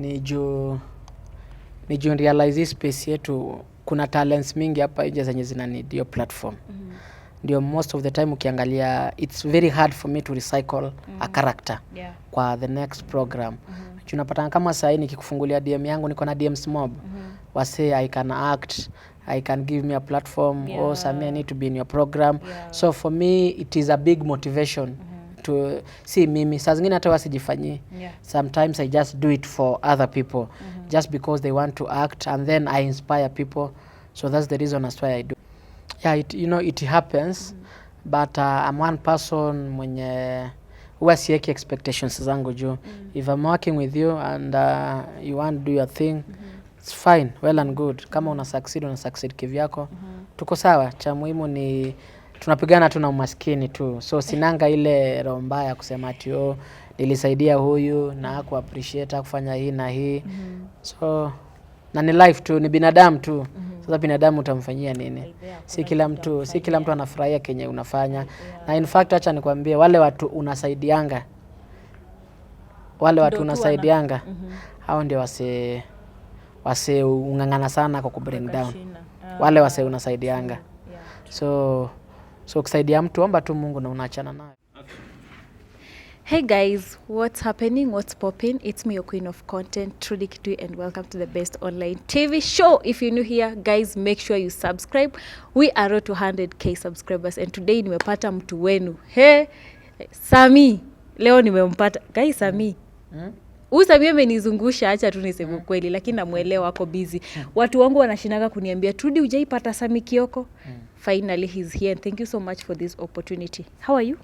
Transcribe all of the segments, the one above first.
ni juu realize space yetu kuna talents mingi hapa nje zenye zina need your platform. Ndio most of the time ukiangalia it's very hard for me to recycle a character kwa the next program. Tunapata kama sasa nikikufungulia DM yangu niko na DM mob. Wase I can act, I can give me a platform, or Sammy I need to be in your program. So for me it is a big motivation to see mimi saa zingine hata wasijifanyie. Sometimes I just do it for other people just because they want to act, and then I inspire people. So that's the reason as why I do. Yeah, it happens. But I'm one person mwenye huwa sieki expectations zangu juu. If I'm working with you and you want to do your thing, it's fine, well and good. Kama una succeed kivyako, tuko sawa. Cha muhimu ni tunapigana tu na umaskini tu. So sinanga ile roho mbaya kusema ati nilisaidia huyu na haku appreciate kufanya hii na hii. So na ni life tu, ni binadamu tu. Sasa binadamu utamfanyia nini? Si kila mtu anafurahia kenye unafanya. Na in fact acha nikwambie wale watu unasaidianga. Hao ndio wase ungangana sana kwa kubring down. Wale wase unasaidianga. So kusaidia mtu omba tu Mungu na unaachana naye. Hey guys, what's happening? What's popping? It's me, your queen of content, Trudy Kitui, and welcome to the best online TV show. If you're new here, guys, make sure you subscribe. We are road to 100k subscribers, and today nimepata mtu wenu. Hey, Sammy. Leo nimempata. Guys, Sammy. Sammy amenizungusha, acha tu niseme kweli, lakini namuelewa ako busy. Watu wangu wanashinaga kuniambia, Trudy, hujaipata Sammy Kioko? Finally, he's here, and thank you so much for this opportunity. How are you?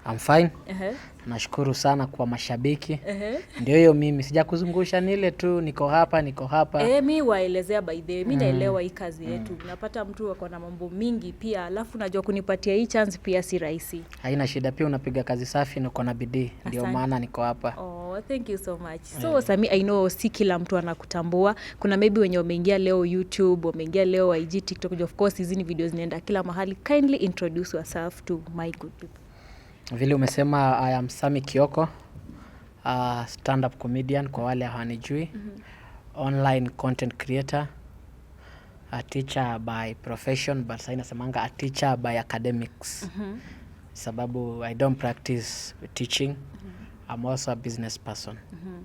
I'm fine. Nashukuru sana kwa mashabiki. Ndio hiyo mimi sijakuzungusha nile tu niko hapa. Mimi waelezea by the way. Mimi naelewa hii kazi yetu. Unapata mtu wako na mambo mingi pia, alafu najua kunipatia hii chance pia si rahisi. Haina shida, pia unapiga kazi safi na uko na bidii. Ndio maana niko hapa. Oh, thank you so much. So Sammy, I know si kila mtu anakutambua. Kuna maybe wenye wameingia leo YouTube, wameingia leo IG, TikTok. Of course hizi ni videos zinaenda kila mahali. Kindly introduce yourself to my good people. Vile umesema, I am Sammy Kioko, stand-up comedian kwa wale hawanijui, online content creator, a teacher by profession, but sasa nasemanga a teacher by academics. Sababu I don't practice teaching. I'm also a business person,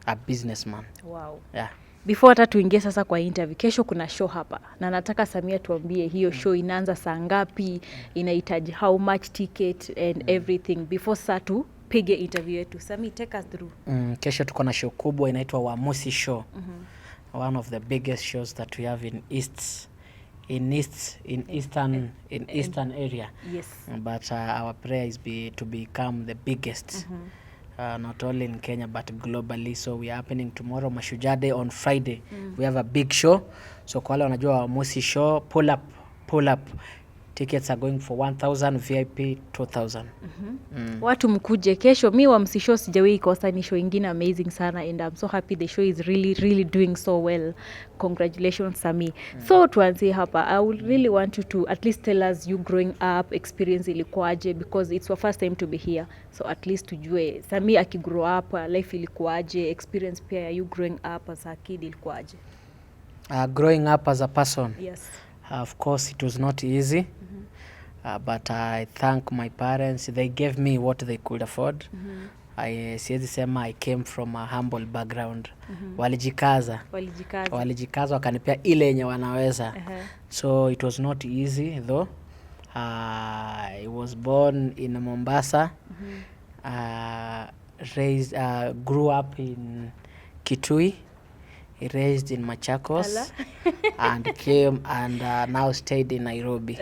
a businessman. Wow. Yeah. Before hata tuingie sasa kwa interview, kesho kuna show hapa. Na nataka Samia tuambie hiyo show inaanza saa ngapi, inahitaji how much ticket and everything before saa tupige interview yetu. Sammy, take us through. Kesho tuko na show kubwa inaitwa Wamusi Show. One of the biggest shows that we have in eastern area. Yes. But our prayer is to become the biggest. Not only in Kenya but globally. So we are happening tomorrow, Mashujaa Day. On Friday we have a big show. So kwa wale wanajua Wamusi Show, pull up. Tickets are going for 1,000, VIP 2,000. Watu mkuje kesho. Mi Wamusi Show sijawahi kosa, ni show ingine amazing sana, and I'm so happy the show is really doing so well. Congratulations Sammy. So tuanzie hapa. I would really want you to at least tell us you growing up experience ilikuwaje, because it's your first time to be here. So at least tujue Sammy akigrow up life ilikuwaje, experience pia ya you growing up as a kid ilikuwaje. Growing up as a person. Yes. Of course it was not easy. But I thank my parents. They gave me what they could afford. Siwezi sema I came from a humble background. Walijikaza wakanipea ile yenye wanaweza. So it was not easy though. I was born in Mombasa. Grew up in Kitui. Raised in Machakos. And came and now stayed in Nairobi.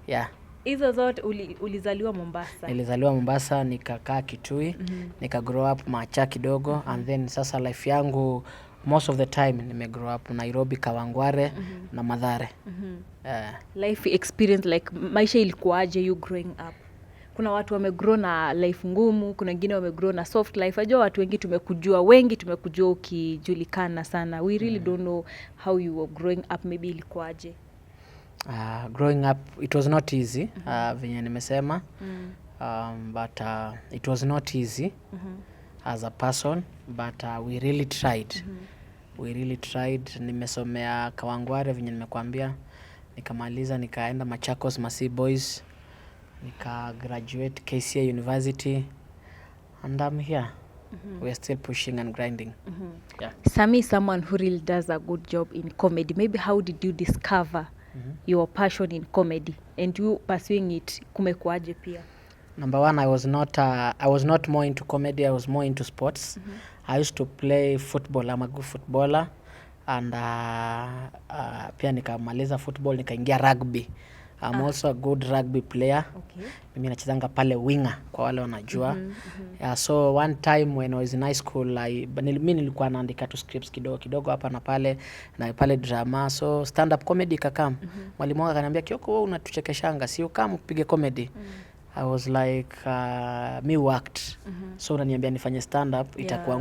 Yeah. Hizo zote ulizaliwa Mombasa? Nilizaliwa Mombasa, nikakaa Kitui, nika grow up Macha kidogo, and then sasa life yangu most of the time nimegrow up Nairobi, Kawangware na Mathare. Life experience like maisha ilikuwaje you growing up? Kuna watu wamegrow na life ngumu, kuna wengine wamegrow na soft life. Ajua watu wengi tumekujua ukijulikana sana. We really don't know how you were growing up, maybe ilikuwaje. Growing up it was not easy, venye nimesema. But it was not easy as a person, but we really tried. We really tried. Nimesomea Kawangware venye nimekuambia. Nikamaliza nikaenda Machakos Masi Boys. Nika graduate KCA University. And I'm here. We're still pushing and grinding. Yeah. Sammy is someone who really does a good job in comedy. Maybe how did you discover your passion in comedy and you pursuing it kumekuaje pia? Number one, I was not more into comedy. I was more into sports. I used to play football. I'm a good footballer. And pia nikamaliza football, nikaingia rugby. I'm also a good rugby player. Okay. Mimi nachezanga pale winger kwa wale wanajua. Yeah, so one time when I was in high school, mimi nilikuwa naandika tu scripts kidogo hapa na pale drama. So stand up comedy kakam. Mwalimu wangu akaniambia, Kioko wewe unatuchekeshanga, si ukam upige comedy. I was like me worked. So unaniambia nifanye stand up, itakuwa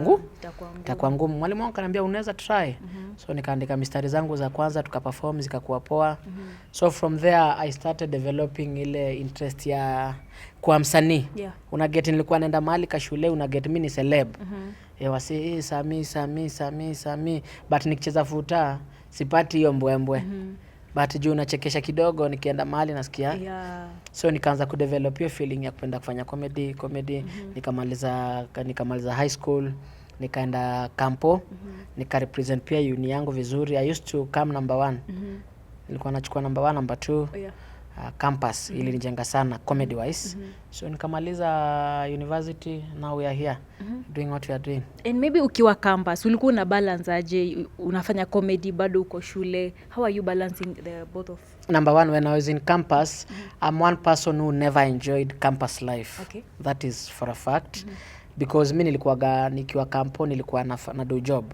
ngumu. Mwalimu wangu akaniambia unaweza try. So nikaandika mistari zangu za kwanza, tukaperform, zikakuwa poa. So from there I started developing ile interest ya kwa msanii. Unaget nilikuwa naenda mahali ka shule, unaget mimi ni celeb. Wasi Sammy but nikicheza futa sipati hiyo mbwembwe. But juu nachekesha kidogo nikienda mahali nasikia. So nikaanza kudevelop hiyo feeling ya kupenda kufanya comedy. Nikamaliza high school, nikaenda campo, nikarepresent pia uni yangu vizuri. I used to come number 1. Nilikuwa nachukua number 1, number 2. Campus ili nijenga sana comedy wise. So nikamaliza university, now we are here doing what we are doing. And maybe ukiwa campus ulikuwa una balance aje, unafanya comedy bado uko shule? How are you balancing the both of? Number 1, when I was in campus, I'm one person who never enjoyed campus life. Okay. That is for a fact. Because mimi nikiwa campo nilikuwa na do job.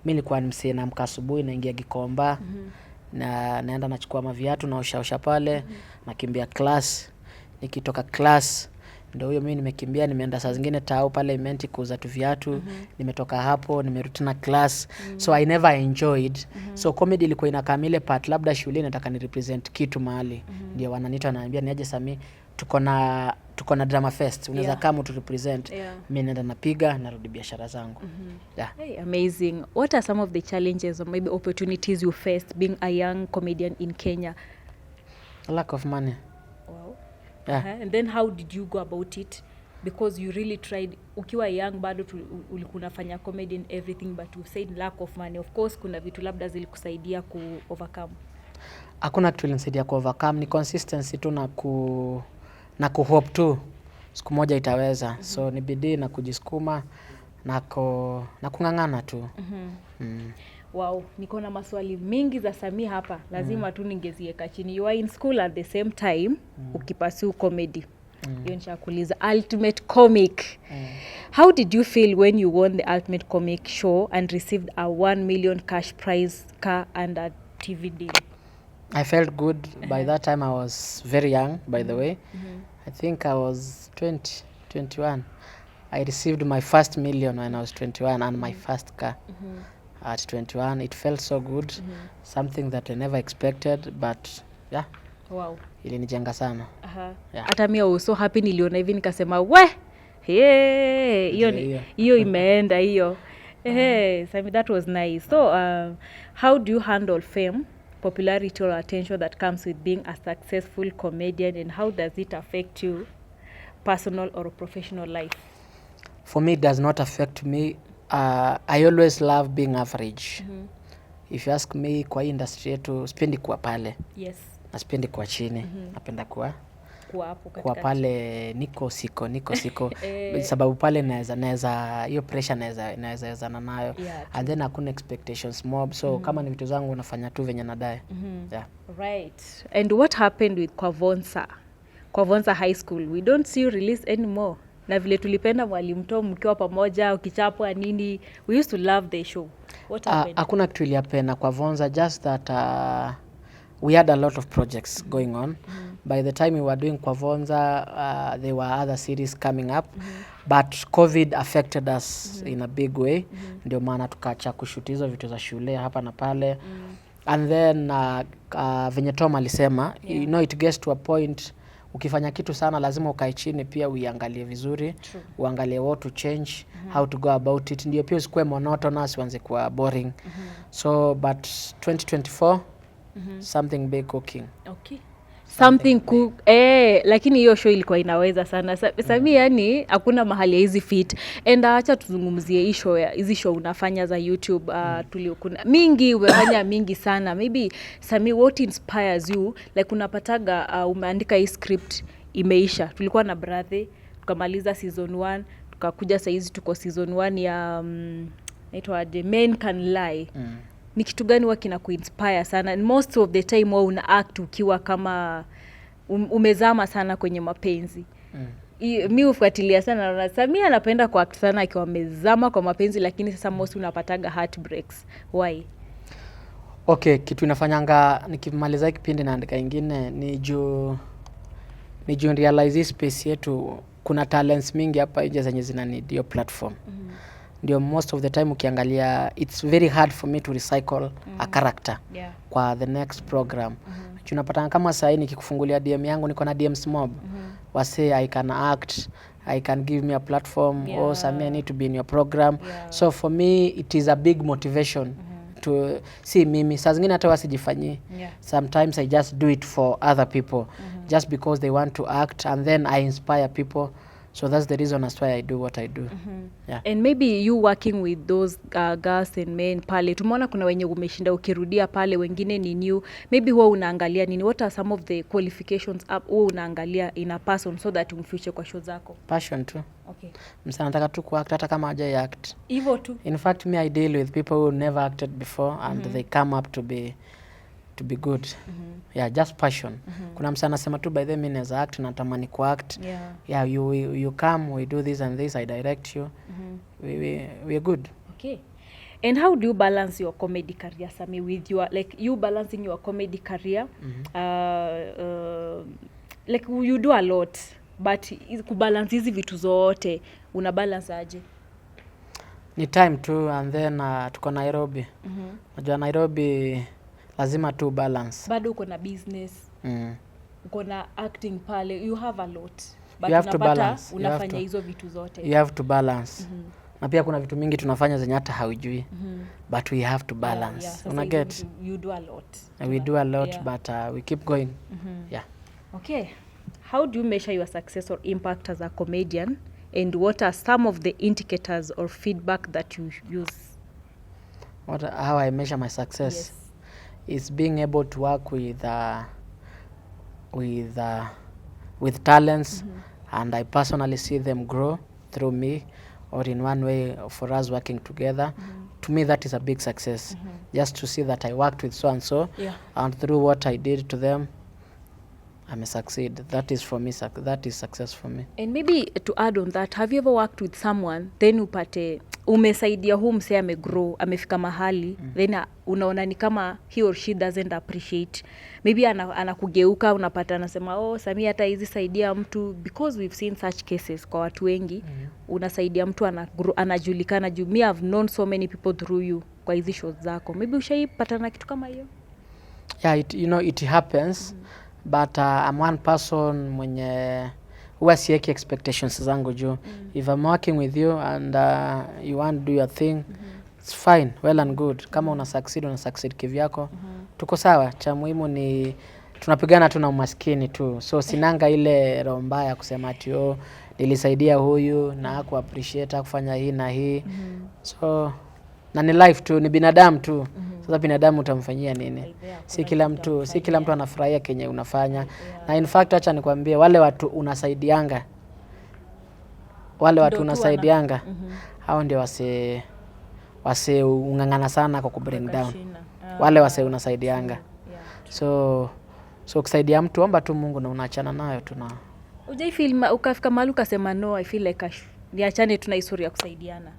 Mimi nilikuwa msee na amka asubuhi naingia Gikomba. Naenda nachukua maviatu na osha pale, nakimbia class. Nikitoka class ndio huyo mimi nimekimbia, nimeenda saa zingine tao pale imenti kuuza tu viatu. Nimetoka hapo nimerudi na class. So I never enjoyed. So comedy ilikuwa inakamile part, labda shule nataka ni represent kitu mahali. Ndio wananiita wananiambia niaje Sammy, tuko na drama fest, unaweza kama tu represent. Mimi naenda napiga, narudi biashara zangu. Hey, amazing. What are some of the challenges or maybe opportunities you faced being a young comedian in Kenya? A lack of money. Wow. And then how did you go about it? Because you really tried, ukiwa young bado ulikuwa unafanya comedy and everything, but you said lack of money. Of course kuna vitu labda zilikusaidia ku overcome. Hakuna kitu ilinisaidia ku overcome, ni consistency tu na kuhope tu siku moja itaweza. So ni bidii na kujisukuma na kungangana tu. Wow, niko na maswali mingi za Sammy hapa. Lazima tu ningeziweka chini. You are in school at the same time ukipursue comedy. Hiyo nishakuuliza Ultimate Comic. How did you feel when you won the Ultimate Comic show and received a 1 million cash prize, car and a TV deal? I felt good. By that time I was very young, by the way. I think I was 21. I received my first million when I was 21 and my first car at 21. It felt so good. Something that I never expected, but yeah. Wow. Ilinijenga sana. Hata mimi I was so happy niliona hivi nikasema we hiyo imeenda hiyo. Sammy, that was nice. So how do you handle fame, popularity or attention that comes with being a successful comedian, and how does it affect you personal or professional life? For me, it does not affect me. I always love being average. If you ask me, kwa industry yetu sipendi kuwa pale. Yes. Na sipendi kuwa chini. Napenda kuwa hapo kwa pale niko siko sababu pale naweza hiyo pressure naweza nayo. And then hakuna expectations mob. So kama ni vitu zangu nafanya tu venye nadai. Right. And what happened with Kwavonza High School? We don't see you release anymore. Na vile tulipenda mwalimu Tom mkiwa pamoja ukichapwa nini. We used to love the show. What happened? Hakuna kitu iliyapenda Kwavonza, just that we had a lot of projects going on. By the time we were doing Kwavonza, there were other series coming up. But COVID affected us in a big way. Ndio maana tukaacha kushoot hizo vitu za shule hapa na pale. And then venye Tom alisema, you know, it gets to a point ukifanya kitu sana lazima ukae chini pia uiangalie vizuri. True. Uangalie what to change, how to go about it, ndio pia usikuwe monotonous, uanze kuwa boring. So but 2024 something big cooking. Okay. Something cook lakini hiyo show ilikuwa inaweza sana. Sammy yani hakuna mahali ya hizi fit. And acha tuzungumzie hizi show unafanya za YouTube. Kuna mingi umefanya mingi sana. Maybe Sammy, what inspires you? Like unapataga umeandika hii script imeisha. Tulikuwa na brother, tukamaliza season 1, tukakuja saa hizi tuko season 1 ya inaitwa The Men Can Lie. Ni kitu gani huwa kinakuinspire sana? And most of the time huwa una act ukiwa kama umezama sana kwenye mapenzi. Mimi hufuatilia sana na Sammy anapenda kuact sana akiwa amezama kwa mapenzi, lakini sasa most unapataga heartbreaks. Why? Okay, kitu inafanyanga nikimaliza kipindi naandika ingine ni juu realize space yetu kuna talents mingi hapa nje zenye zina need your platform. Ndio most of the time ukiangalia it's very hard for me to recycle a character kwa the next program. Tunapata kama sasa hivi nikikufungulia DM yangu niko na DMs mob. Wase I can act, I can give me a platform, oh Sammy I need to be in your program. So for me it is a big motivation to see mimi saa zingine hata wasijifanyie. Sometimes I just do it for other people just because they want to act, and then I inspire people. So that's the reason as why I do what I do. And maybe you working with those girls and men pale, tumeona kuna wenye umeshinda ukirudia pale, wengine ni new. Maybe huwa unaangalia nini? What are some of the qualifications huwa unaangalia in a person so that umfuture kwa show zako? Passion tu. Okay. Msana nataka tu kuact hata kama hajai act. Hivyo tu. In fact me I deal with people who never acted before and they come up to be good. Yeah, just passion. Kuna msana anasema tu by the way naweza act, natamani kuact. You come, we do this and this, I direct you. We are good. Okay. And how do you balance your comedy career, Sammy, with your, like you balancing your comedy career? Like you do a lot, but kubalance hizi vitu zote una balance aje? Ni time tu, and then tuko Nairobi. Najua Nairobi lazima tu balance. Bado uko na business. Uko na acting pale, you have a lot. But you have to balance. Unafanya hizo vitu zote. You have to balance. Na pia kuna vitu mingi tunafanya zenye hata haujui. But we have to balance. Una get? You do a lot. We do a lot, but we keep going. Okay. How do you measure your success or impact as a comedian? And what are some of the indicators or feedback that you use? How I measure my success is being able to work with talents, and I personally see them grow through me, or in one way for us working together. To me that is a big success. Just to see that I worked with so and so, and through what I did to them I'm a succeed. That is for me, that is success for me. And maybe to add on that, have you ever worked with someone then upate umesaidia huu msee amegrow, amefika mahali, then unaona ni kama he or she doesn't appreciate, maybe anakugeuka, unapata anasema oh Sammy hata hizi saidia mtu, because we've seen such cases kwa watu wengi. Unasaidia mtu anajulikana juu. Me have known so many people through you kwa hizi shows zako. Maybe ushaipata na kitu kama hiyo? Yeah, it happens. But I'm one person mwenye huwa sieki expectations zangu juu. If I'm working with you and you want to do your thing, it's fine, well and good. Kama una succeed kivyako, tuko sawa. Cha muhimu ni tunapigana tu na umaskini tu. So sinanga ile roho mbaya kusema ati nilisaidia huyu na haku appreciate kufanya hii na hii. So na ni life tu, ni binadamu tu. Sasa binadamu utamfanyia nini? Si kila mtu anafurahia kenye unafanya. Na in fact acha nikwambie, wale watu unasaidianga, hao ndio wase ungangana sana kwa kubring down. Wale wase unasaidianga. So kusaidia mtu, omba tu Mungu na unaachana nayo tu. Na ujai feel ukafika mahali ukasema no, I feel like niachane tuna historia ya kusaidiana?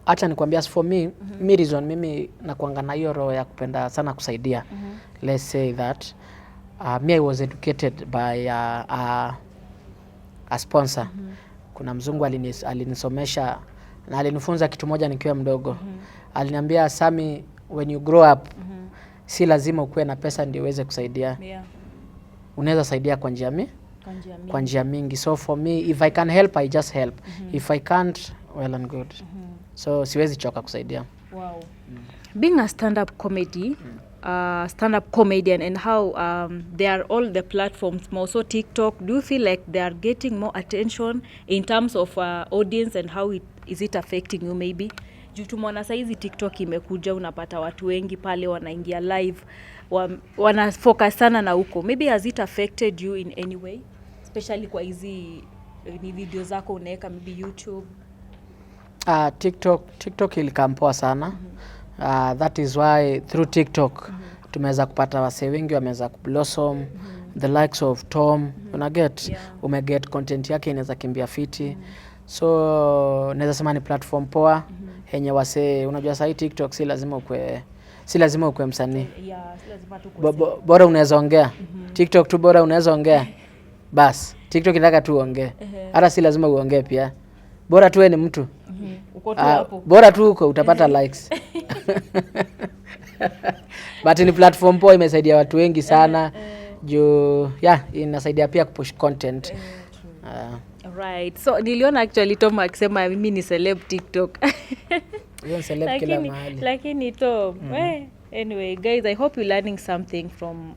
Acha nikwambia, as for me, mimi nakuanga na hiyo roho ya kupenda sana kusaidia. Let's say that me I was educated by a sponsor. Kuna mzungu alinisomesha na alinifunza kitu moja nikiwa mdogo. Aliniambia, Sammy, when you grow up, si lazima ukuwe na pesa ndio uweze kusaidia. unaweza saidia kwa njia mingi. So for me, if I can help, I just help. If I can't, well and good. So siwezi choka kusaidia. Wow. Being a stand-up comedian, and how they are all the platforms, more so TikTok, do you feel like they are getting more attention in terms of audience, and how is it affecting you maybe? Juu tumeona saizi TikTok imekuja, unapata watu wengi pale wanaingia live, wana focus sana na huko. Maybe has it affected you in any way? Especially kwa hizi ni video zako unaweka maybe YouTube. TikTok ilikampoa sana. That is why through TikTok tumeweza kupata wasee wengi wameweza kublossom, the likes of Tom, umeget content yake inaweza kimbia fiti. So naweza sema ni platform poa yenye wasee, unajua sasa TikTok si lazima ukwe msanii. Bora unaweza ongea. TikTok tu bora unaweza ongea. Bas, TikTok inataka tu ongee. Hata si lazima uongee pia. Bora tu ni mtu. Uko tu hapo. Bora tu uko utapata likes. But ni platform poa, imesaidia watu wengi sana. Juu inasaidia pia kupush content. Right. So niliona actually Tom akisema mimi ni celeb TikTok. Yeye celeb kila mahali. Lakini Tom, anyway, guys, I hope you're learning something from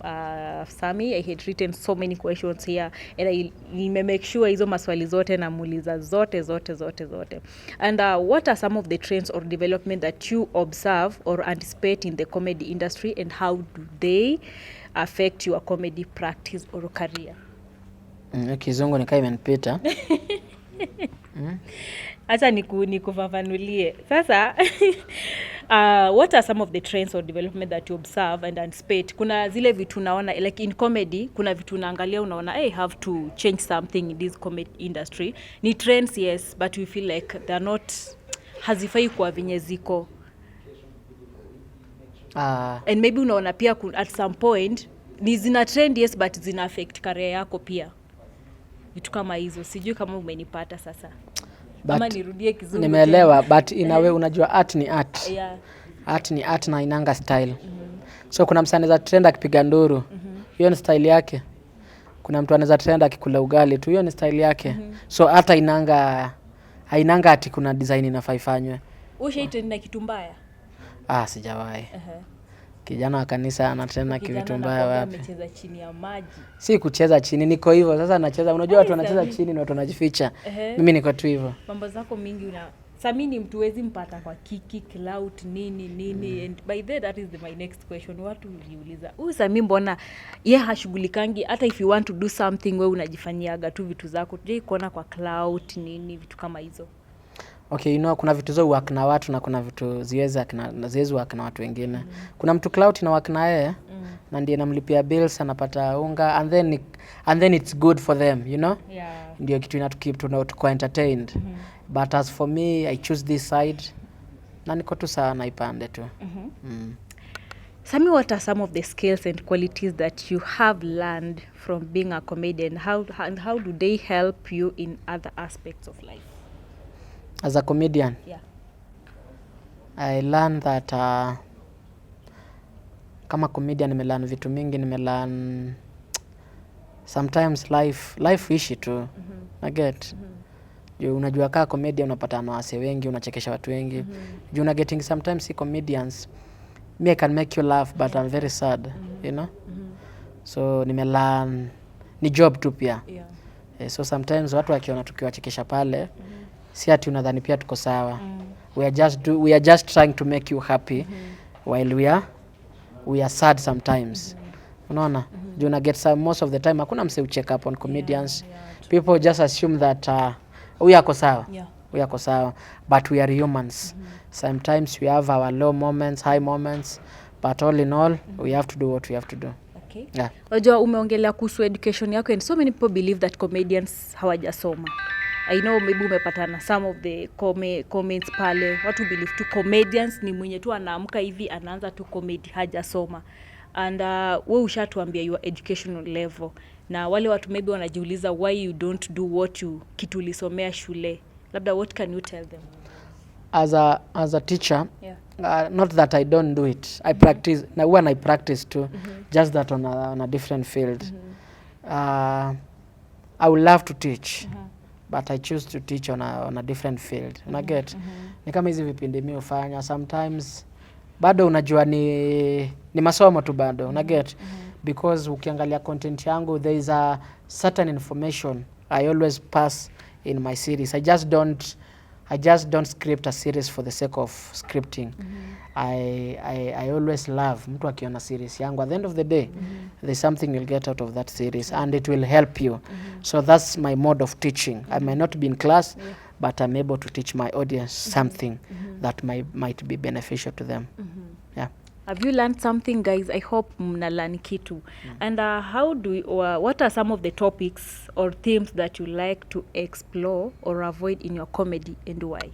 Sammy. I had written so many questions here, and I make sure hizo maswali zote namuuliza zote. And what are some of the trends or development that you observe or anticipate in the comedy industry, and how do they affect your comedy practice or career? Kizungu nikaa imenipita. Acha nikufafanulie. Sasa what are some of the trends or development that you observe and anticipate? Kuna zile vitu naona like in comedy, kuna vitu naangalia unaona I have to change something in this comedy industry. Ni trends, yes, but we feel like they're not, hazifai kwa venye ziko. And maybe unaona pia at some point ni zina trend, yes, but zina affect career yako pia. Vitu kama hizo, sijui kama umenipata sasa. Ama nirudie Kizungu. Nimeelewa, but inawe unajua art ni art. Art ni art na inanga style. So kuna msanii za trend akipiga nduru, hiyo ni style yake. Kuna mtu anaweza trend akikula ugali tu, hiyo ni style yake. So hata hainanga ati kuna design inafaa ifanywe. Ushaitenda na kitu mbaya? Sijawahi. Kijana wa kanisa anatrena kivitu mbaya wapi? Amecheza chini ya maji. Si kucheza chini, niko hivyo. Sasa nacheza, unajua watu wanacheza chini na watu wanajificha. Mimi niko tu hivyo. Mambo zako mingi Sammy ni mtu wezi mpata kwa kiki, clout, nini. And by that is my next question. Watu uliuliza, Sammy mbona hashughulikangi, hata if you want to do something wewe unajifanyiaga tu vitu zako. Tujai kuona kwa clout, nini, vitu kama hizo. Okay, kuna vitu zo work na watu na kuna vitu ziwezi work na watu wengine. Kuna mtu clout na work na yeye na ndiye namlipia bills, anapata unga, and then it's good for them, you know? Ndio kitu inatukeep tuko entertained. But as for me, I choose this side. Na niko tu sawa na ipande tu. Sammy, what are some of the skills and qualities that you have learned from being a comedian? How do they help you in other aspects of life? As a comedian? Yeah. I learned that kama comedian nimelearn vitu mingi, nimelearn sometimes life ishi tu. I get. Unajua kaa comedian unapata na wase wengi, unachekesha watu wengi. Una getting sometimes see comedians, me I can make you laugh but I'm very sad, you know? So nimelearn ni job tu pia. So sometimes watu wakiona tukiwachekesha pale, si ati unadhani pia tuko sawa. We are just trying to make you happy while we are sad sometimes. Unaona? You na get some most of the time hakuna mse check up on comedians. People just assume that we are sawa. We are sawa, but we are humans. Sometimes we have our low moments, high moments, but all in all we have to do what we have to do. Okay. Unajua umeongelea kuhusu education yako, and so many people believe that comedians hawajasoma. I know maybe umepatana some of the comments pale. Watu believe tu comedians ni mwenye tu anaamka hivi anaanza tu comedy, hajasoma. And wewe ushatuambia your educational level. Na wale watu maybe wanajiuliza why you don't do what you kitu ulisomea shule. Labda what can you tell them? As a teacher, not that I don't do it. I practice. Na when I practice too, just that on a different field. I would love to teach but I choose to teach on a different field. Una get? Ni kama hizi vipindi mimi hufanya sometimes bado unajua ni masomo tu bado. Una get? Because ukiangalia content yangu there is a certain information I always pass in my series. I just don't script a series for the sake of scripting. I always love mtu akiona series yangu, at the end of the day there's something you'll get out of that series and it will help you. So that's my mode of teaching. I may not be in class but I'm able to teach my audience something that might be beneficial to them. Yeah. Have you learned something, guys? I hope mna learn kitu. And what are some of the topics or themes that you like to explore or avoid in your comedy, and why?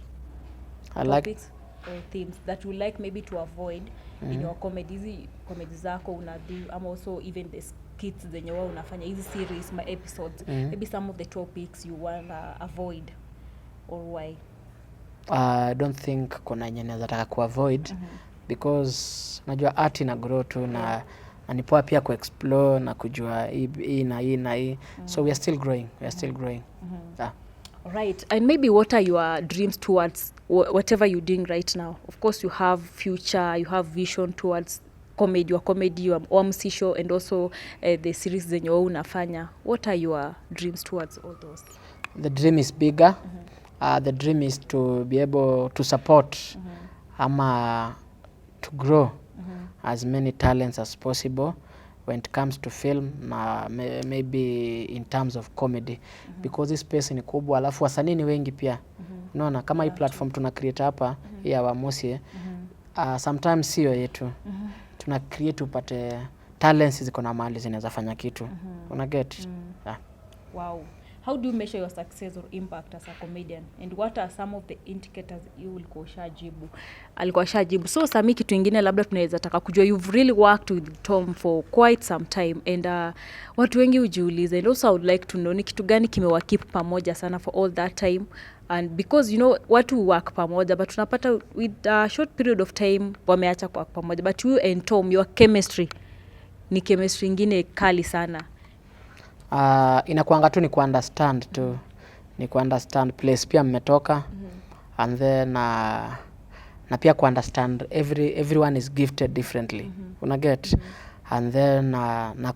Topics or themes that you like maybe to avoid in your comedy. Hizi comedy zako unadu, ama also even the skits zenye wao unafanya, hizi series, my episodes, maybe some of the topics you wanna avoid or why? I don't think kuna yenye naweza taka kuavoid because najua art ina grow tu na ni poa pia kuexplore na kujua hii na hii. So we are still growing. Yeah. Right. And maybe what are your dreams towards whatever you're doing right now? Of course you have future, you have vision towards your comedy, your OMC show, and also the series zenye wewe unafanya. What are your dreams towards all those? The dream is bigger. The dream is to be able to support ama to grow as many talents as possible when it comes to film na maybe in terms of comedy because this space ni kubwa, alafu wasanii ni wengi pia. Unaona kama hii platform tuna create hapa ya Wamosi sometimes sio yetu. Tuna create upate talents ziko na mahali zinaweza fanya kitu. Una get? Yeah. Wow. How do you measure your success or impact as a comedian? And what are some of the indicators you will alikuwa shajibu? So Sammy, kitu ingine labda tunaweza taka kujua, you've really worked with Tom for quite some time and watu wengi hujiuliza, and also I would like to know ni kitu gani kimewakeep pamoja sana for all that time, and because you know watu work pamoja but tunapata with a short period of time wameacha kwa pamoja, but you and Tom, your chemistry ni chemistry ingine kali sana. Inakuanga tu ni kuunderstand tu. Ni kuunderstand place pia mmetoka and then na pia kuunderstand everyone is gifted differently. Una get? And then na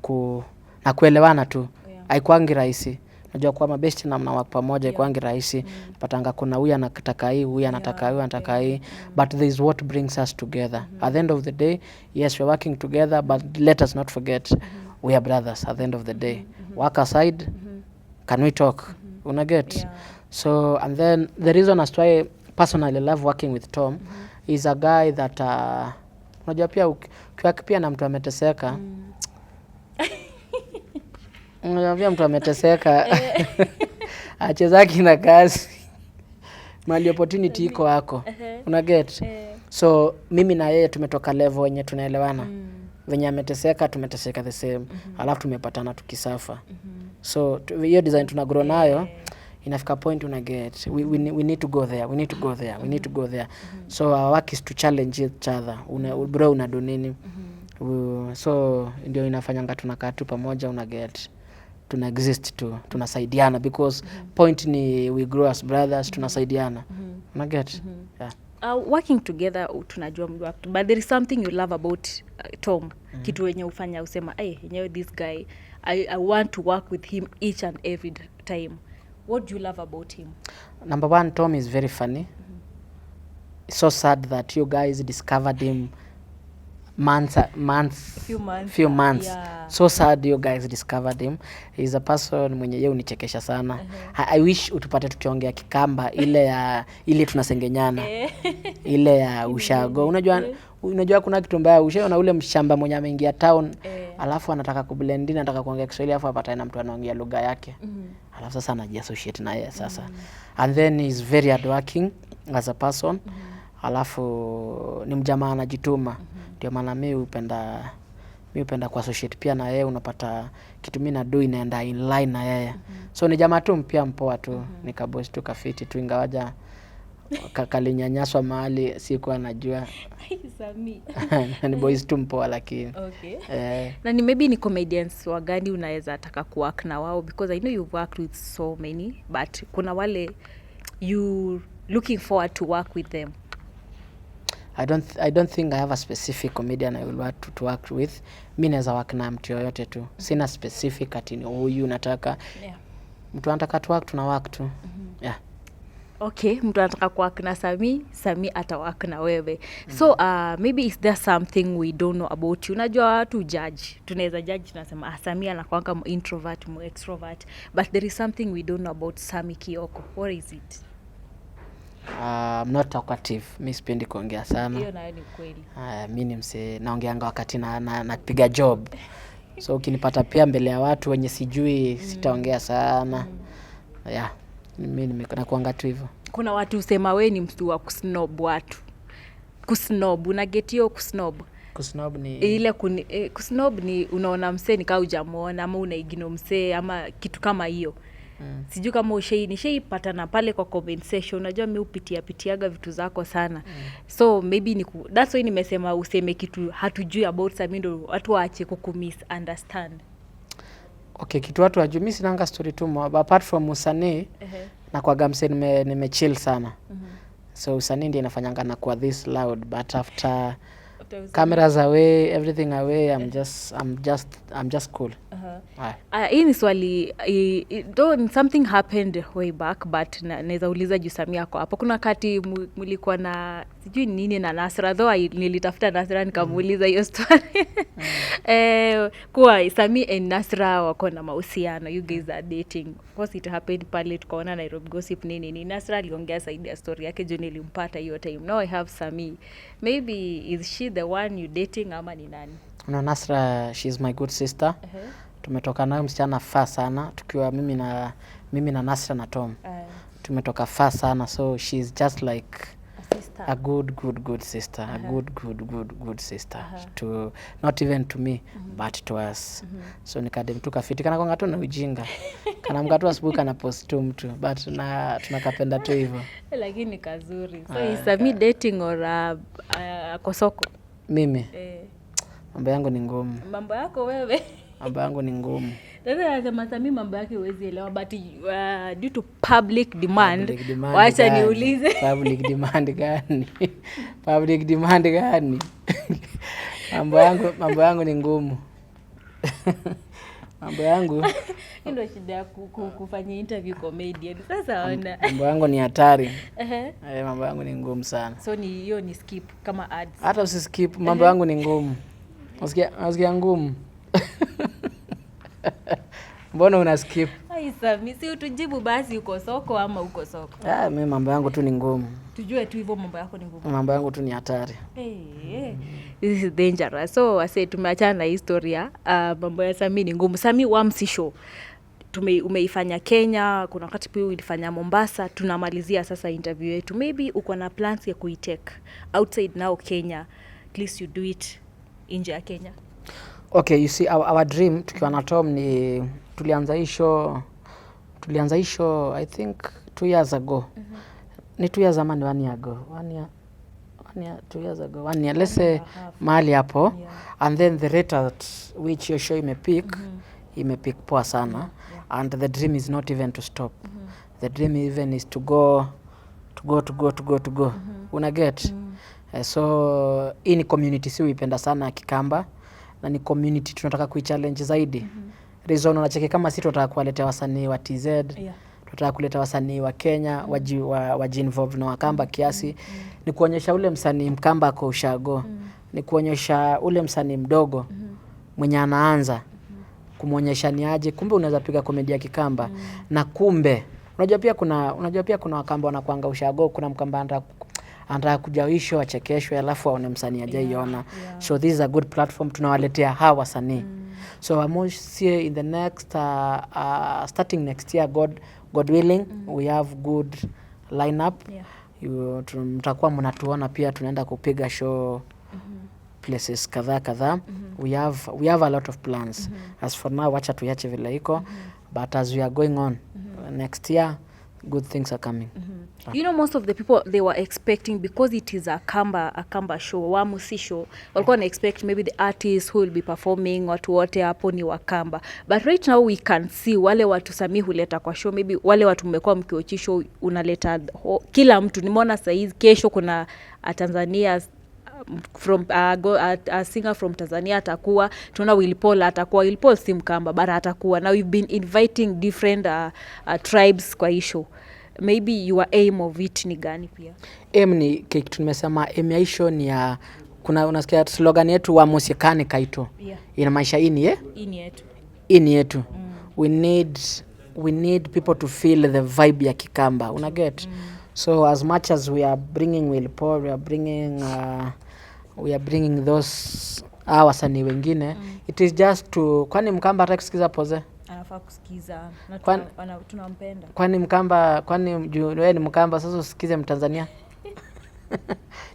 kuelewana tu. Haikuangi rahisi. Unajua kwa mabesti na mnawaka pamoja haikuangi rahisi. Patanga kuna huyu anataka hii, huyu anataka hii, but there is what brings us together. At the end of the day, yes, we're working together, but let us not forget we are brothers at the end of the day. Work aside, can we talk? Una get? Yeah. So, and then the reason as to why I personally love working with Tom is a guy that unajua pia ukiwaki pia na mtu ameteseka. Unajua pia mtu ameteseka. Achezaki na kazi. Mali opportunity iko wako. Una get? So, mimi na yeye tumetoka level yenye tunaelewana. Venye ameteseka tumeteseka the same. Alafu tumepatana tukisafa. So hiyo design tuna grow nayo inafika point una get we need to go there. So our work is to challenge each other. Bro una do nini? So ndio inafanyanga tunakaa tu pamoja, una get tuna exist tu, tunasaidiana because point ni we grow as brothers, tunasaidiana. Una get? Yeah. Working together tunajua mdu wako, but there is something you love about Tom. Kitu wenye ufanya usema yenyewe this guy I want to work with him each and every time. What do you love about him? Number one, Tom is very funny. It's so sad that you guys discovered him few months. Yeah. So sad you guys discovered him. He's a person mwenye yeye unichekesha sana. I wish utupate tukiongea Kikamba ile tunasengenyana. Ile ya ushago. Unajua kuna kitu mbaya, ushaona ule mshamba mwenye ameingia town alafu anataka kublend in, anataka kuongea Kiswahili alafu apata na mtu anaongea lugha yake. Alafu sasa anajiassociate na yeye sasa. And then he's very hardworking as a person. Alafu ni mjamaa anajituma. Ndio maana mimi hupenda kuassociate pia na yeye, unapata kitu mimi na do inaenda in line na yeye. So ni jamaa tu mpia mpoa tu, nikaboss tu kafiti tu, ingawaja kalinyanyaswa mahali sikuwa najua. Sammy. Ni boys tu mpoa lakini. Okay. Na ni maybe ni comedians wagani unaweza taka kuwork na wao, because I know you've worked with so many, but kuna wale you looking forward to work with them? I don't think I have a specific comedian I will want to work with. Mimi naweza work na mtu yoyote tu. Sina specific ati huyu nataka. Yeah. Mtu anataka tu work, tuna work tu. Yeah. Okay, mtu anataka kuwork na Sammy ata work na wewe. So maybe is there something we don't know about you? Unajua watu judge. Tunaweza judge, tunasema Sammy anakuanga introvert, extrovert, but there is something we don't know about Sammy Kioko. What is it? I'm not talkative. Mimi sipendi kuongea sana. Hiyo nayo ni kweli. Mimi ni mse naongeanga wakati napiga job. So ukinipata pia mbele ya watu wenye sijui sitaongea sana. Yeah. Mimi nakuanga tu hivyo. Kuna watu usema wewe ni mtu wa kusnob watu. Kusnob, una get hiyo kusnob? Kusnob ni ile kusnob ni unaona msee nikaa hujamuona ama unaignore msee ama kitu kama hiyo. Sijui kama nishaipatana pale kwa comment section. Unajua mimi upitiaga vitu zako sana. So maybe that's why nimesema useme kitu hatujui about Sammy ndo watu waache kukumisunderstand. Okay, kitu watu wajui, mimi sinanga story tu apart from usanii. Na kwa gamse nimechill sana. So usanii ndiye inafanyanga na kwa this loud, but after cameras away, everything away, I'm just cool. Hii ni swali, though something happened way back, but naweza uliza juu Sammy yako hapo. Kuna kati mlikuwa na sijui nini na Nasra, though nilitafuta Nasra nikamuuliza hiyo story. Kwa Sammy and Nasra wako na mahusiano, you guys are dating. Of course it happened pale tukaona Nairobi Gossip nini. Nasra aliongea zaidi ya story yake juu nilimpata hiyo time. Now I have Sammy. Maybe is she the one you dating ama ni nani? No, Nasra, she's my good sister. Tumetoka nayo msichana faa sana tukiwa mimi na Nasra na Tom. Tumetoka faa sana, so she's just like a good sister. A good sister to not even to me but to us. So nikadem tukafiti kana kwanga tu na ujinga. Kana mkatu asubuhi na post tu mtu, but tunakapenda tu hivyo. Lakini kazuri. So is Sammy dating or kosoko? Mimi. Mambo yangu ni ngumu. Mambo yako wewe? Mambo yangu ni ngumu. Sasa nasema Sammy mambo yake huwezi elewa, but due to public demand wacha niulize. Public demand gani? Public demand gani? Mambo yangu ni ngumu. Mambo yangu ndio shida ya kufanya interview comedian. Sasa ona. Mambo yangu ni hatari. Mambo yangu ni ngumu sana. So hiyo ni skip kama ads. Hata usiskip, mambo yangu ni ngumu. Unasikia ngumu? Mbona una skip? Sammy, si utujibu basi uko soko ama uko soko? Mimi mambo yangu tu ni ngumu. Tujue tu hivyo mambo yako ni ngumu. Mambo yangu tu ni hatari. This is dangerous. So I say tumeachana na historia. Mambo ya Sammy ni ngumu. Sammy Wamsi show umeifanya Kenya, kuna wakati pia ulifanya Mombasa. Tunamalizia sasa interview yetu. Maybe uko na plans ya kuitake outside now Kenya. At least you do it nje ya Kenya. Okay, you see our dream tukiwa na Tom ni tulianza hii show I think 2 years ago. Ni 2 years ama ni 1 year ago. 2 years ago. 1 year, let's say mahali hapo. And then the rate at which your show imepick poa sana. And the dream is not even to stop. The dream even is to go. Una get? So hii ni community si uipenda sana Kikamba, na ni community tunataka kuichallenge zaidi. Reason unacheke kama sisi tunataka kuwaletea wasanii wa TZ, tunataka kuleta wasanii wa Kenya waji involve na Wakamba kiasi. Ni kuonyesha ule msanii Mkamba kwa ushago. Ni kuonyesha ule msanii mdogo mwenye anaanza, kumuonyesha ni aje kumbe unaweza piga komedi ya Kikamba. Na kumbe unajua pia kuna Wakamba wanakuanga ushago, kuna Mkamba anataka kujawisho achekeshwe alafu aone msanii ajaiona. So this is a good platform, tunawaletea hawa wasanii. So I must see in the next starting next year, God willing, we have good lineup. Mtakuwa mnatuona pia tunaenda kupiga show places kadhaa. We have a lot of plans. As for now wacha tuyache vile iko, but as we are going on next year good things are coming. You know, most of the people, they were expecting, because it is a Kamba show, Wamusi show, walikuwa na expect maybe the artists who will be performing, watu wote hapo ni Wakamba. But right now we can see wale watu Sammy huleta kwa show, maybe wale watu mmekuwa mkiochi show unaleta kila mtu. Nimeona saizi kesho kuna Tanzania from a singer from Tanzania atakuwa, tunaona Will Paul atakuwa. Will Paul si Mkamba but atakuwa. Now we've been inviting different tribes kwa hii show. Maybe your aim of it ni gani pia? Aim ni kitu tumesema, aim ya show ni ya unasikia slogan yetu wa musikani kaito. Yeah. Ina maisha ini yetu. Ini yetu. We need people to feel the vibe ya Kikamba. Una get? So as much as we are bringing Will Paul, we are bringing those wasanii wengine, it is just to, kwani Mkamba hata kusikiza pose? Anafaa kusikiza na tunampenda. Kwani Mkamba, kwani wewe ni Mkamba sasa usikize Mtanzania?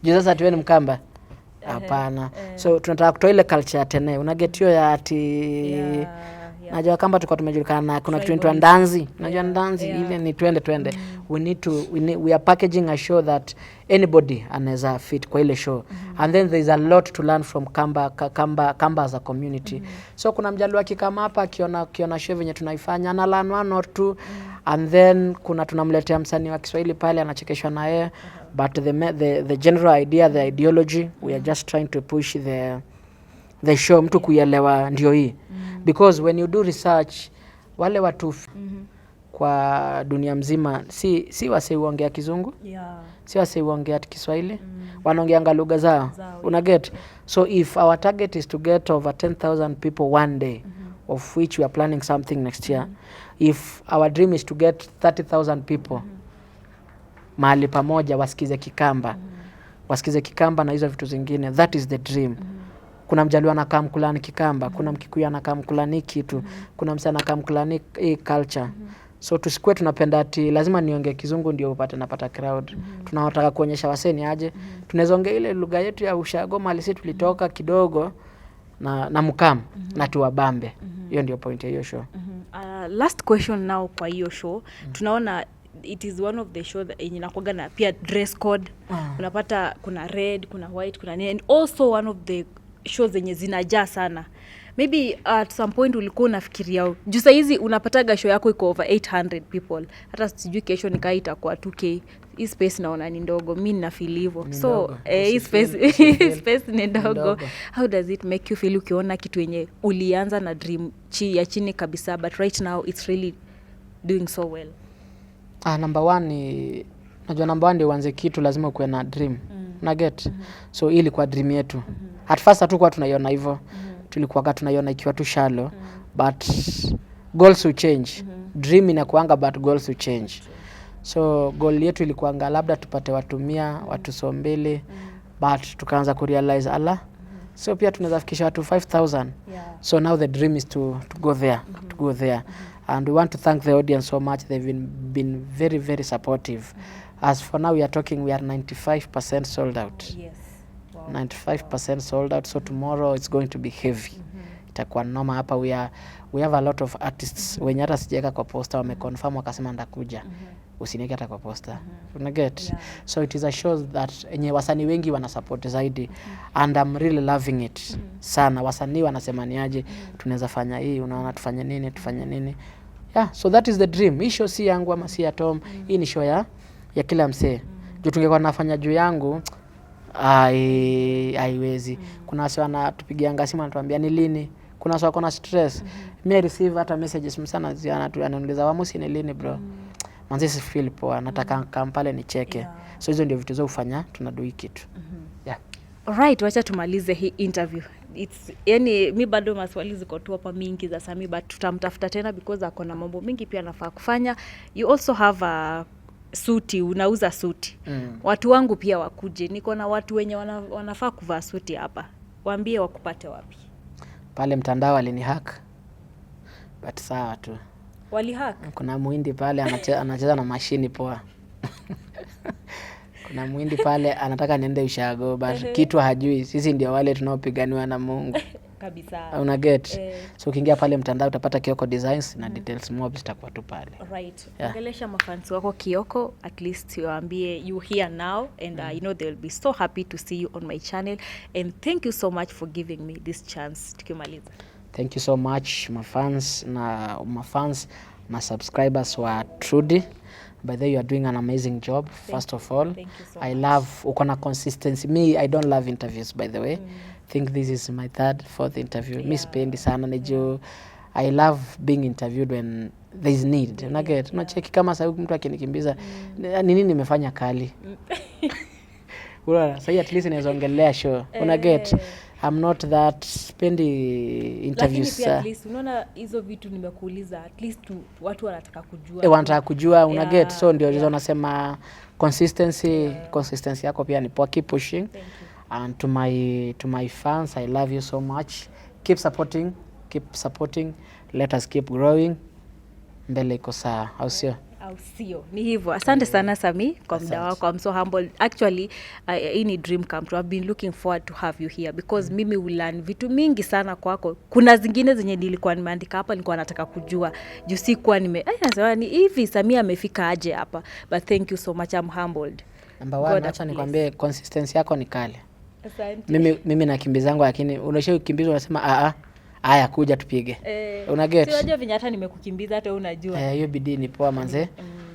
Juu sasa wewe ni Mkamba? Hapana. So tunataka kutoa ile culture ya tene. Una get hiyo ya ati najua Kamba tulikuwa tumejulikana kuna kitu inaitwa ndanzi. Unajua ndanzi ile ni twende. We are packaging a show that anybody anaweza fit kwa ile show. And then there is a lot to learn from Kamba as a community. So kuna mjaluo akikama hapa akiona show venye tunaifanya ana learn one or two, and then kuna tunamletea msanii wa Kiswahili pale anachekeshwa na yeye. But the general idea, the ideology, we are just trying to push the show mtu kuielewa ndio hii. Because when you do research, wale watu kwa dunia mzima si wase uongea Kizungu, si wase uongea Kiswahili, wanaongea lugha zao. Una get? So if our target is to get over 10,000 people one day, of which we are planning something next year, if our dream is to get 30,000 people mahali pamoja wasikize Kikamba na hizo vitu zingine, that is the dream. Kuna mjaluo anakaa mkulani Kikamba, kuna Mkikuyu anakaa mkulani kitu, kuna msana anakaa mkulani culture. So tusikue tunapenda ati lazima niongee Kizungu ndio napata crowd. Tunataka kuonyesha waseni aje. Tunaweza ongea ile lugha yetu ya ushago mali sisi tulitoka kidogo na Mkam na tuwabambe. Hiyo ndio point ya hiyo show. Last question now kwa hiyo show. Tunaona it is one of the show that inakuwa na pia dress code. Unapata kuna red, kuna white, kuna nini, and also one of the shows zenye zinajaa sana. Maybe at some point ulikuwa unafikiria juu saa hizi unapataga show yako iko over 800 people. Hata sijui kesho nikaa itakuwa 2K. Hii space naona ni ndogo. Mimi nina feel hivyo. So hii space ni ndogo. How does it make you feel ukiona kitu yenye ulianza na dream ya chini kabisa, but right now it's really doing so well? Number one ni najua number one ndio uanze kitu lazima kuwe na dream. Na get? So ili kwa dream yetu. At first hatukuwa tunaiona hivyo. Tulikuwa tunaiona ikiwa tu shallow, but goals will change. Dream inakuanga but goals will change. So goal yetu ilikuanga labda tupate watu 100, watu 200, but tukaanza kurealize so pia tunaweza fikisha watu 5,000. So now the dream is to go there. And we want to thank the audience so much. They've been very, very supportive. As for now we are talking, we are 95% sold out. Yes. Wow. 95% sold out. So tomorrow it's going to be heavy. Itakuwa noma hapa. We have a lot of artists wenye hata sijaweka kwa poster wameconfirm wakasema ndakuja. Usiniweke hata kwa poster. Una get? So it is a show that enye wasanii wengi wana support zaidi, and I'm really loving it sana. Wasanii wanasema ni aje tunaweza fanya hii, unaona tufanye nini. Yeah, so that is the dream. Hii show si yangu ama si ya Tom. Hii ni show ya kila msee. Juu tungekuwa nafanya juu yangu haiwezi. Kuna wase wanatupigia simu anatuambia ni lini. Kuna wase wako na stress. Mimi receive hata messages msana ananiuliza Wamusi ni lini bro. Manze si feel poa, nataka Kampala nicheke. So hizo ndio vitu za ufanya tunadu hiki kitu. Yeah. Alright, wacha tumalize hii interview. Yani mi bado maswali ziko tu hapa mingi za Sammy, but tutamtafuta tena because akona mambo mingi pia anafaa kufanya. You also have a suti, unauza suti. Watu wangu pia wakuje. Niko na watu wenye wanafaa kuvaa suti hapa. Waambie wakupate wapi? Pale mtandao alinihack. But sawa tu. Walihack? Kuna muhindi pale anacheza na mashini poa. Kuna muhindi pale anataka niende ushago, but kitu hajui. Sisi ndio wale tunaopiganiwa na Mungu. kabisa. Una get. So ukiingia pale mtandao utapata Kioko Designs na details more zitakuwa tu pale. Right. Ongelesha mafans wako Kioko, at least waambie you here now and you know they'll be so happy to see you on my channel, and thank you so much for giving me this chance tukimaliza. Thank you so much mafans, my subscribers wa Trudy. By the way, you are doing an amazing job. First of all, I love ukona consistency. Me, I don't love interviews, by the way. Think this is my third, fourth interview. Me spendi sana nejo. I love being interviewed when there is need. Unaget, unacheki kama sasa mtu akinikimbiza nini nimefanya kali. Unaona, sasa at least naweza ongelea show. Unaget. I'm not that spendi interviews. Lakini at least unaona hizo vitu nimekuuliza, at least watu wanataka kujua. Wanataka kujua, unaget. So ndio hizo nasema consistency yako pia ni poa, keep pushing. Thank you. And to my fans, I love you so much. Keep supporting. Let us keep growing. Mbele iko sawa, au sio? Ni hivyo. Asante sana Sammy kwa muda wako. I'm so humbled. Actually, any dream come true. I've been looking forward to have you here because mimi will learn vitu mingi sana kwako. Kuna zingine zenye nilikuwa nimeandika hapa nilikuwa nataka kujua. Juu si kwa nasema ni hivi Sammy amefika aje hapa. But thank you so much. I'm humbled. Number 1, acha nikwambie consistency yako ni kale. Asante. Mimi nakimbizangu lakini unashauri kukimbizwa unasema haya kuja tupige. Una get? Si unajua vinyata nimekukimbiza hata unajua. Hiyo bidii ni poa manze.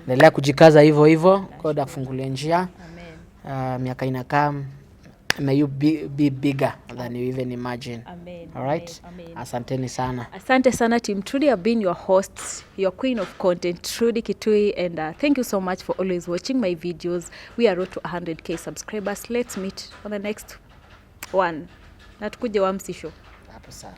Endelea kujikaza hivyo. God afungulie njia. Amen. Miaka inakaa, may you be bigger than you even imagine. Amen. All right? Amen. Asanteni sana. Asante sana Team Trudy. I've been your host, your queen of content, Trudy Kitui, and thank you so much for always watching my videos. We are road to 100k subscribers. Let's meet on the next one. Na tukuje wa msisho. Hapo sawa.